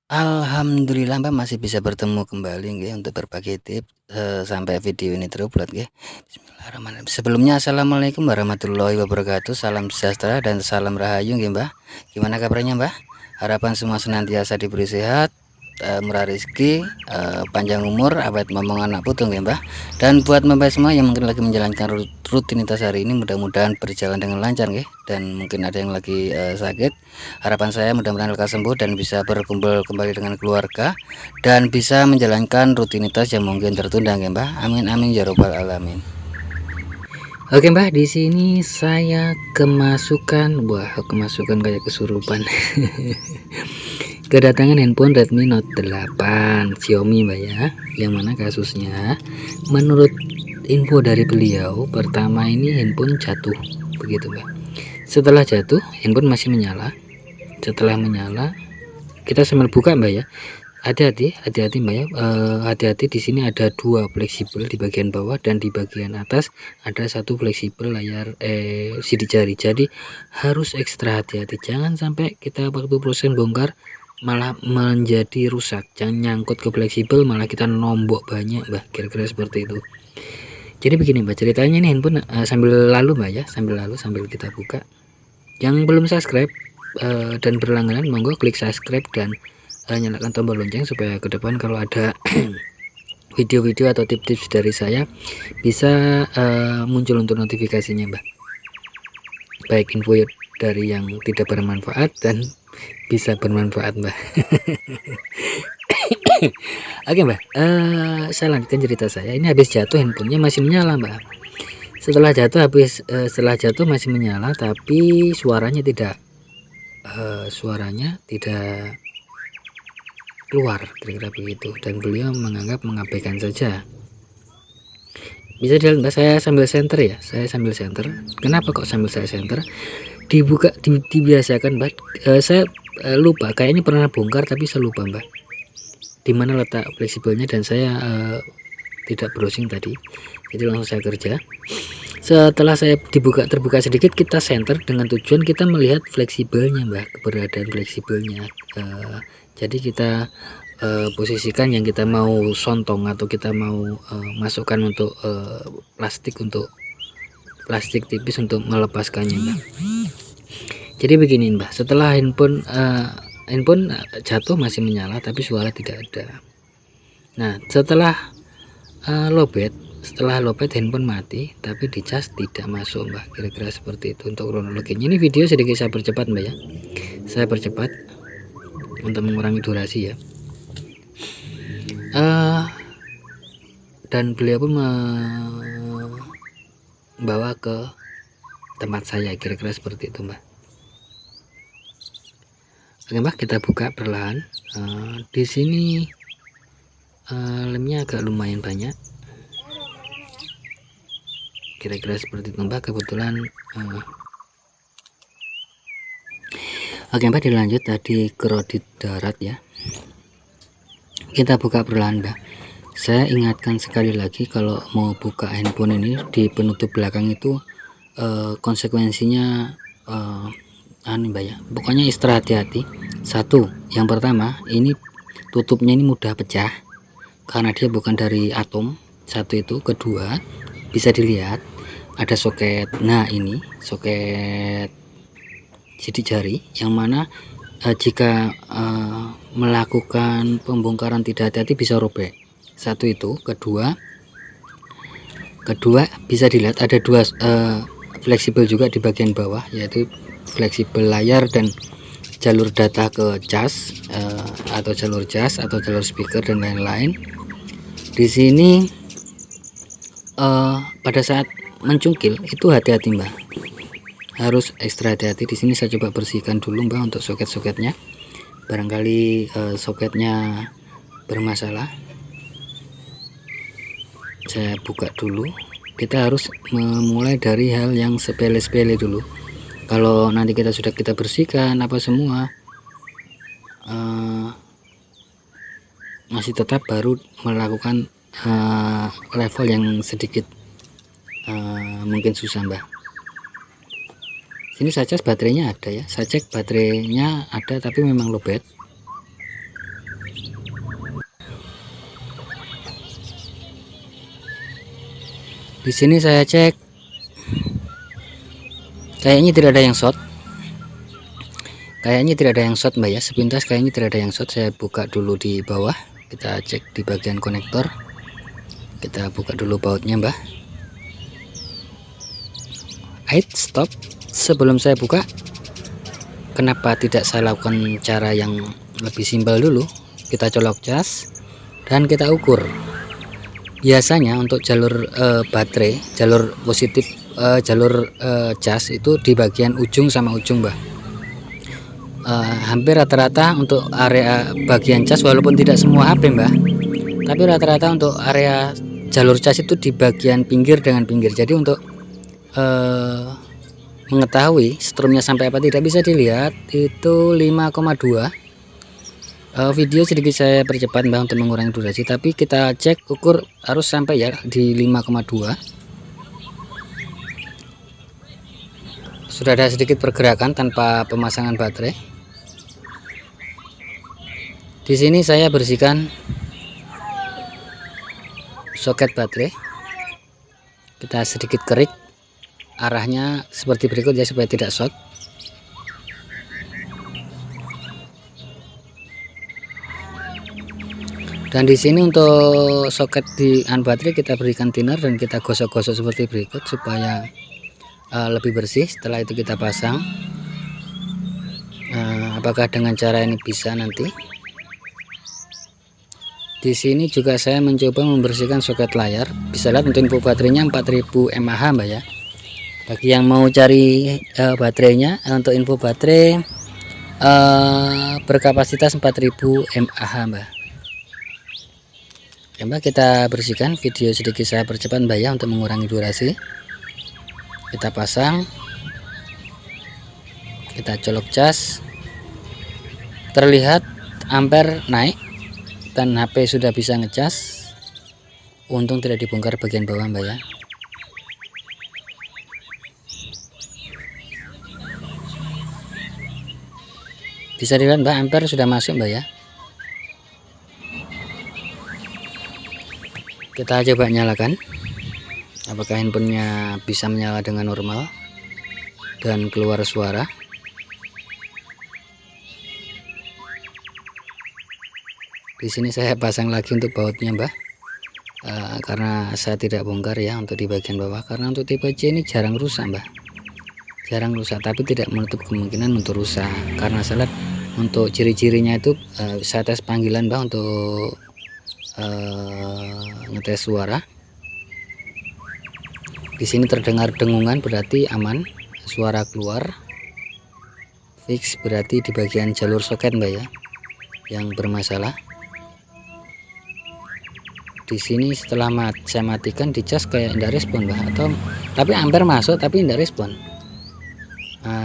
Alhamdulillah Mbak masih bisa bertemu kembali nggih untuk berbagi tips, sampai video ini terupload nggih. Bismillahirrahmanirrahim. Sebelumnya assalamualaikum warahmatullahi wabarakatuh, salam sejahtera dan salam rahayu nggih Mbah. Gimana kabarnya Mbah? Harapan semua senantiasa diberi sehat, murah rezeki, panjang umur, awet momong anak putu nggih Mbah. Dan buat Mbak semua yang mungkin lagi menjalankan rutinitas hari ini mudah-mudahan berjalan dengan lancar nggih, dan mungkin ada yang lagi sakit. Harapan saya mudah-mudahan lekas sembuh dan bisa berkumpul kembali dengan keluarga dan bisa menjalankan rutinitas yang mungkin tertunda nggih Mbah. Amin amin ya robbal alamin. Oke Mbah, di sini saya kemasukan kayak kesurupan. Kedatangan handphone Redmi Note 8 Xiaomi Mbak ya, yang mana kasusnya menurut info dari beliau pertama ini handphone jatuh begitu Mbak. Setelah jatuh handphone masih menyala, setelah menyala kita sambil buka Mbak ya. Hati-hati Mbak ya, hati-hati di sini ada dua fleksibel di bagian bawah dan di bagian atas ada satu fleksibel layar sidik jari, jadi harus ekstra hati-hati, jangan sampai kita waktu proses bongkar malah menjadi rusak, jangan nyangkut ke fleksibel malah kita nombok banyak Mbak, kira-kira seperti itu. Jadi begini Mbak, ceritanya ini handphone sambil lalu Mbak ya, sambil kita buka. Yang belum subscribe dan berlangganan monggo klik subscribe dan nyalakan tombol lonceng supaya ke depan kalau ada video-video atau tips-tips dari saya bisa muncul untuk notifikasinya Mbak, baik info dari yang tidak bermanfaat dan bisa bermanfaat Mbak. Oke Mbak, saya lanjutkan cerita saya. Ini habis jatuh handphonenya masih menyala Mbak. Setelah jatuh masih menyala tapi suaranya tidak keluar, kira-kira begitu, dan beliau menganggap mengabaikan saja. Bisa dilihat Mbak, saya sambil center ya, kenapa kok sambil saya center, dibiasakan Mbak. Saya lupa, kayak ini pernah bongkar tapi saya lupa Mbak di mana letak fleksibelnya, dan saya tidak browsing tadi, jadi langsung saya kerja. Setelah saya terbuka sedikit, kita center dengan tujuan kita melihat fleksibelnya Mbak, keberadaan fleksibelnya. Jadi kita posisikan yang kita mau sontong atau kita mau masukkan untuk plastik tipis untuk melepaskannya Mbak. Jadi begini Mbak, setelah handphone jatuh masih menyala tapi suara tidak ada. Nah setelah lowbat handphone mati tapi dicas tidak masuk Mbak, kira-kira seperti itu untuk kronologinya. Ini video sedikit saya percepat Mbak ya, saya percepat untuk mengurangi durasi ya. Dan beliau pun membawa ke tempat saya, kira-kira seperti itu Mbak. Oke Mbak, kita buka perlahan. Di sini lemnya agak lumayan banyak, kira-kira seperti itu Mbak. Kebetulan oke Mbak, dilanjut tadi kredit darat ya, kita buka perlahan Mbak. Saya ingatkan sekali lagi, kalau mau buka handphone ini di penutup belakang itu konsekuensinya Mbak ya, pokoknya ekstra hati-hati. Satu, yang pertama ini tutupnya ini mudah pecah karena dia bukan dari atom, satu itu. Kedua, bisa dilihat ada soket, nah ini soket sidik jari yang mana jika melakukan pembongkaran tidak hati-hati bisa robek. Satu itu. Kedua bisa dilihat ada dua fleksibel juga di bagian bawah, yaitu fleksibel layar dan jalur data ke cas atau jalur jas atau jalur speaker dan lain-lain. Di sini pada saat mencungkil itu hati-hati Mbak, harus ekstra hati-hati. Di sini saya coba bersihkan dulu Mbak untuk soket-soketnya, barangkali soketnya bermasalah. Saya buka dulu. Kita harus memulai dari hal yang sepele-sepele dulu. Kalau nanti kita bersihkan apa semua masih tetap baru melakukan level yang sedikit mungkin susah Mbak. Sini saya cek baterainya ada ya, saya cek baterainya ada tapi memang lowbat. Di sini saya cek, kayaknya tidak ada yang short. Kayaknya tidak ada yang short Mbak ya, sepintas kayaknya tidak ada yang short. Saya buka dulu di bawah, kita cek di bagian konektor, kita buka dulu bautnya Mbak. Stop. Sebelum saya buka, kenapa tidak saya lakukan cara yang lebih simpel dulu? Kita colok cas dan kita ukur. Biasanya untuk jalur baterai, jalur positif, jalur cas itu di bagian ujung sama ujung Mbak. Hampir rata-rata untuk area bagian cas, walaupun tidak semua HP Mbak, tapi rata-rata untuk area jalur cas itu di bagian pinggir dengan pinggir. Jadi untuk mengetahui strumnya sampai apa tidak bisa dilihat, itu 5,2. Video sedikit saya percepat Mbak untuk mengurangi durasi, tapi kita cek ukur harus sampai ya di 5,2. Sudah ada sedikit pergerakan tanpa pemasangan baterai. Di sini saya bersihkan soket baterai, kita sedikit kerik, arahnya seperti berikut ya supaya tidak short. Dan di sini untuk soket di baterai kita berikan thinner dan kita gosok-gosok seperti berikut supaya lebih bersih. Setelah itu kita pasang. Apakah dengan cara ini bisa nanti? Di sini juga saya mencoba membersihkan soket layar. Bisa lihat untuk info baterainya 4000 mAh Mbak ya. Bagi yang mau cari baterainya, untuk info baterai berkapasitas 4000 mAh Mbak. Ya Mbak, kita bersihkan. Video sedikit saya percepat Mbak ya untuk mengurangi durasi. Kita pasang, kita colok cas, terlihat ampere naik dan HP sudah bisa ngecas. Untung tidak dibongkar bagian bawah Mbak ya. Bisa dilihat Mbak, ampere sudah masuk Mbak ya. Kita coba nyalakan, apakah handphonenya bisa menyala dengan normal dan keluar suara. Di sini saya pasang lagi untuk bautnya Mbak, karena saya tidak bongkar ya untuk di bagian bawah, karena untuk tipe C ini jarang rusak Mbak, jarang rusak, tapi tidak menutup kemungkinan untuk rusak. Karena saya lihat untuk ciri-cirinya itu saya tes panggilan Mbak untuk ngetes suara. Di sini terdengar dengungan berarti aman, suara keluar. Fix berarti di bagian jalur soket Mbak ya yang bermasalah. Di sini setelah saya matikan di cas kayak tidak respon Mbak, atau tapi ampere masuk tapi tidak respon.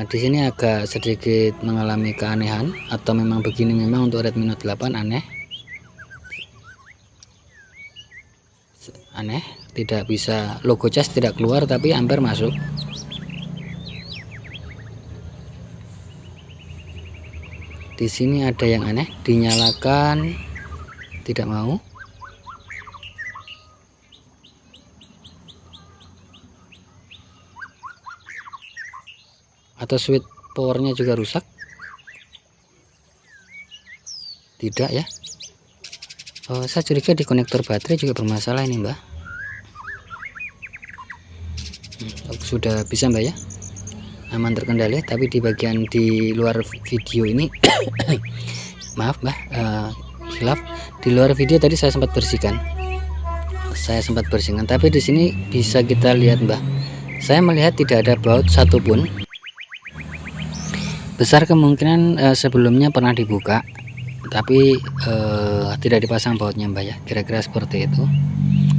Di sini agak sedikit mengalami keanehan, atau memang begini memang untuk Redmi Note 8 aneh, tidak bisa, logo cas tidak keluar tapi ampere masuk. Di sini ada yang aneh, dinyalakan tidak mau. Atau switch powernya juga rusak? Tidak ya. Saya curiga di konektor baterai juga bermasalah ini Mbak. Sudah bisa Mbak ya, aman terkendali. Tapi di bagian di luar video ini maaf Mbak, hilaf. Di luar video tadi saya sempat bersihkan, tapi di sini bisa kita lihat Mbak, saya melihat tidak ada baut satupun. Besar kemungkinan sebelumnya pernah dibuka tapi tidak dipasang bautnya Mbak ya, kira-kira seperti itu.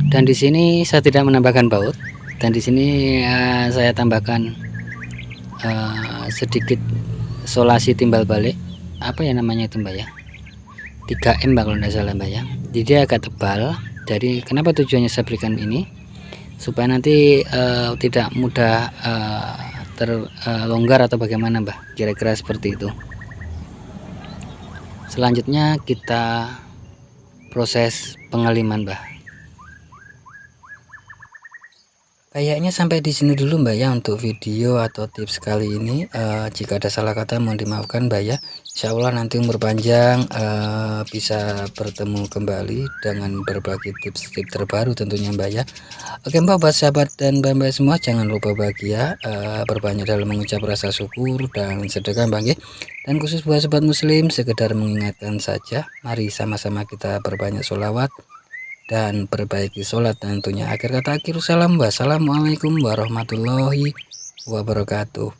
Dan di sini saya tidak menambahkan baut, dan di sini saya tambahkan sedikit solasi timbal balik, apa ya namanya itu Mbak ya, 3M Mbak kalau tidak salah Mbak ya. Jadi dia agak tebal. Jadi kenapa tujuannya saya berikan ini, supaya nanti tidak mudah terlonggar atau bagaimana Mbak, kira-kira seperti itu. Selanjutnya kita proses pengaliman Mbak. Kayaknya sampai di sini dulu Mbak ya untuk video atau tips kali ini. Jika ada salah kata mohon dimaafkan Mbak ya. Insya Allah nanti umur panjang, bisa bertemu kembali dengan berbagi tips-tips terbaru tentunya Mbak ya. Oke Mbak, buat sahabat dan Mbak semua jangan lupa bahagia, berbanyak dalam mengucap rasa syukur dan sedekah Mbak ya. Dan khusus buat sobat muslim, sekedar mengingatkan saja, mari sama-sama kita berbanyak sholawat dan perbaiki sholat tentunya. Akhir kata akhir salam, wassalamualaikum warahmatullahi wabarakatuh.